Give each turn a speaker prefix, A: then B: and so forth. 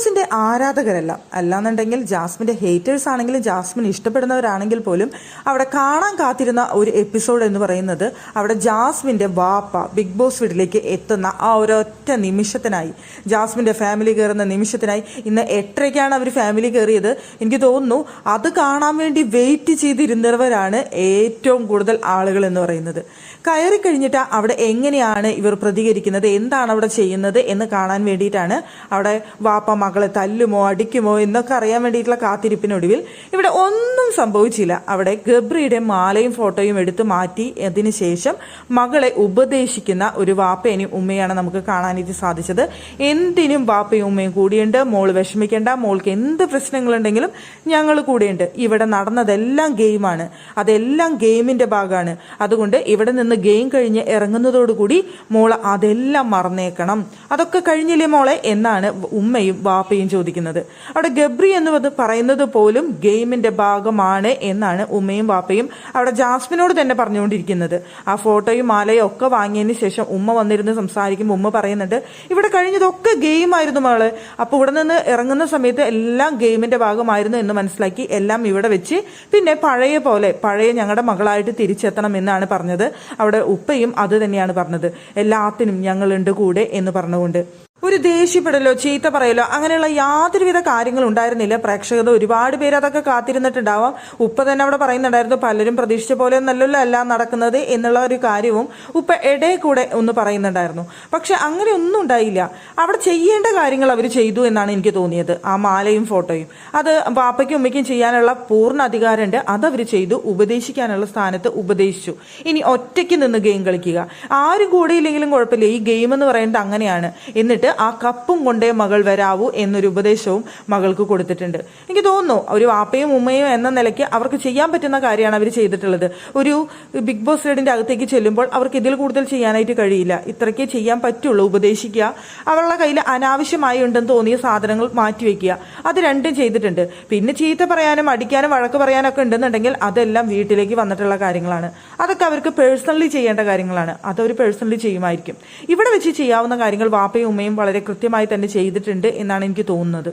A: ബോസിന്റെ ആരാധകരല്ല, അല്ലാന്നുണ്ടെങ്കിൽ ജാസ്മിന്റെ ഹേറ്റേഴ്സ് ആണെങ്കിലും ജാസ്മിൻ ഇഷ്ടപ്പെടുന്നവരാണെങ്കിൽ പോലും അവിടെ കാണാൻ കാത്തിരുന്ന ഒരു എപ്പിസോഡ് എന്ന് പറയുന്നത് അവിടെ ജാസ്മിന്റെ വാപ്പ ബിഗ് ബോസ് വീട്ടിലേക്ക് എത്തുന്ന ആ ഒരൊറ്റ നിമിഷത്തിനായി, ജാസ്മിന്റെ ഫാമിലി കയറുന്ന നിമിഷത്തിനായി. ഇന്ന് 8:30ക്കാണ് അവർ ഫാമിലി കയറിയത്. എനിക്ക് തോന്നുന്നു അത് കാണാൻ വേണ്ടി വെയിറ്റ് ചെയ്തിരുന്നവരാണ് ഏറ്റവും കൂടുതൽ ആളുകൾ എന്ന് പറയുന്നത്. കയറി കഴിഞ്ഞിട്ട് അവിടെ എങ്ങനെയാണ് ഇവർ പ്രതികരിക്കുന്നത്, എന്താണ് അവിടെ ചെയ്യുന്നത് എന്ന് കാണാൻ വേണ്ടിയിട്ടാണ് അവിടെ വാപ്പ മകളെ തല്ലുമോ അടിക്കുമോ എന്നൊക്കെ അറിയാൻ വേണ്ടിയിട്ടുള്ള കാത്തിരിപ്പിനൊടുവിൽ ഇവിടെ ഒന്നും സംഭവിച്ചില്ല. അവിടെ ഗബ്രിയുടെ മാലയും ഫോട്ടോയും എടുത്ത് മാറ്റി അതിനുശേഷം മകളെ ഉപദേശിക്കുന്ന ഒരു വാപ്പയും ഉമ്മയാണ് നമുക്ക് കാണാനായിട്ട് സാധിച്ചത്. എന്തിനും വാപ്പയും ഉമ്മയും കൂടിയുണ്ട്. മോള് വിഷമിക്കേണ്ട, മോൾക്ക് എന്ത് പ്രശ്നങ്ങളുണ്ടെങ്കിലും ഞങ്ങൾ കൂടെയുണ്ട്. ഇവിടെ നടന്നതെല്ലാം ഗെയിമാണ്, അതെല്ലാം ഗെയിമിന്റെ ഭാഗമാണ്. അതുകൊണ്ട് ഇവിടെ നിന്ന് ഗെയിം കഴിഞ്ഞ് ഇറങ്ങുന്നതോടുകൂടി മോള് അതെല്ലാം മറന്നേക്കണം, അതൊക്കെ കഴിഞ്ഞില്ലേ മോളെ എന്നാണ് ഉമ്മയും വാപ്പയും ചോദിക്കുന്നത്. അവിടെ ഗബ്രി എന്ന് പറയുന്നത് പോലും ഗെയിമിന്റെ ഭാഗമാണ് എന്നാണ് ഉമ്മയും വാപ്പയും അവിടെ ജാസ്മിനോട് തന്നെ പറഞ്ഞുകൊണ്ടിരിക്കുന്നത്. ആ ഫോട്ടോയും മാലയും ഒക്കെ വാങ്ങിയതിന് ശേഷം ഉമ്മ വന്നിരുന്ന് സംസാരിക്കുമ്പോൾ ഉമ്മ പറയുന്നുണ്ട്, ഇവിടെ കഴിഞ്ഞതൊക്കെ ഗെയിമായിരുന്നു മകള്. അപ്പൊ ഇവിടെ നിന്ന് ഇറങ്ങുന്ന സമയത്ത് എല്ലാം ഗെയിമിന്റെ ഭാഗമായിരുന്നു എന്ന് മനസ്സിലാക്കി എല്ലാം ഇവിടെ വെച്ച് പിന്നെ പഴയ ഞങ്ങളുടെ മകളായിട്ട് തിരിച്ചെത്തണം എന്നാണ് പറഞ്ഞത്. അവിടെ ഉപ്പയും അത് തന്നെയാണ് പറഞ്ഞത്, എല്ലാത്തിനും ഞങ്ങളുണ്ട് കൂടെ എന്ന് പറഞ്ഞുകൊണ്ട്. ഒരു ദേഷ്യപ്പെടലോ ചീത്ത പറയലോ അങ്ങനെയുള്ള യാതൊരുവിധ കാര്യങ്ങളും ഉണ്ടായിരുന്നില്ല. പ്രേക്ഷകർ ഒരുപാട് പേര് അതൊക്കെ കാത്തിരുന്നിട്ടുണ്ടാവാം. ഉപ്പ തന്നെ അവിടെ പറയുന്നുണ്ടായിരുന്നു, പലരും പ്രതീക്ഷിച്ച പോലെ നല്ലല്ലോ എല്ലാം നടക്കുന്നത് എന്നുള്ള ഒരു കാര്യവും ഉപ്പ ഇടയിൽ കൂടെ ഒന്ന് പറയുന്നുണ്ടായിരുന്നു. പക്ഷെ അങ്ങനെ ഒന്നും ഉണ്ടായില്ല. അവിടെ ചെയ്യേണ്ട കാര്യങ്ങൾ അവർ ചെയ്തു എന്നാണ് എനിക്ക് തോന്നിയത്. ആ മാലയും ഫോട്ടോയും അത് പാപ്പയ്ക്കും ഉമ്മയ്ക്കും ചെയ്യാനുള്ള പൂർണ്ണ അധികാരമുണ്ട്, അതവർ ചെയ്തു. ഉപദേശിക്കാനുള്ള സ്ഥാനത്ത് ഉപദേശിച്ചു. ഇനി ഒറ്റയ്ക്ക് നിന്ന് ഗെയിം കളിക്കുക, ആരും കൂടെയില്ലെങ്കിലും കുഴപ്പമില്ല, ഈ ഗെയിം എന്ന് പറയുന്നത് അങ്ങനെയാണ്. എന്നിട്ട് ആ കപ്പും കൊണ്ടേ മകൾ വരാവൂ എന്നൊരു ഉപദേശവും മകൾക്ക് കൊടുത്തിട്ടുണ്ട്. എനിക്ക് തോന്നുന്നു ഒരു വാപ്പയും ഉമ്മയും എന്ന നിലയ്ക്ക് അവർക്ക് ചെയ്യാൻ പറ്റുന്ന കാര്യമാണ് അവർ ചെയ്തിട്ടുള്ളത്. ഒരു ബിഗ് ബോസ് വീടിന്റെ അകത്തേക്ക് ചെല്ലുമ്പോൾ അവർക്ക് ഇതിൽ കൂടുതൽ ചെയ്യാനായിട്ട് കഴിയില്ല. ഇത്രയ്ക്കേ ചെയ്യാൻ പറ്റുള്ളൂ. ഉപദേശിക്കുക, അവരുടെ കയ്യിൽ അനാവശ്യമായി ഉണ്ടെന്ന് തോന്നിയ സാധനങ്ങൾ മാറ്റിവെക്കുക, അത് രണ്ടും ചെയ്തിട്ടുണ്ട്. പിന്നെ ചീത്ത പറയാനും അടിക്കാനും വഴക്ക് പറയാനൊക്കെ ഉണ്ടെന്നുണ്ടെങ്കിൽ അതെല്ലാം വീട്ടിലേക്ക് വന്നിട്ടുള്ള കാര്യങ്ങളാണ്. അതൊക്കെ അവർക്ക് പേഴ്സണലി ചെയ്യേണ്ട കാര്യങ്ങളാണ്, അതവർ പേഴ്സണലി ചെയ്യുമായിരിക്കും. ഇവിടെ വെച്ച് ചെയ്യാവുന്ന കാര്യങ്ങൾ വാപ്പയും ഉമ്മയും വളരെ കൃത്യമായി തന്നെ ചെയ്തിട്ടുണ്ട് എന്നാണ് എനിക്ക് തോന്നുന്നത്.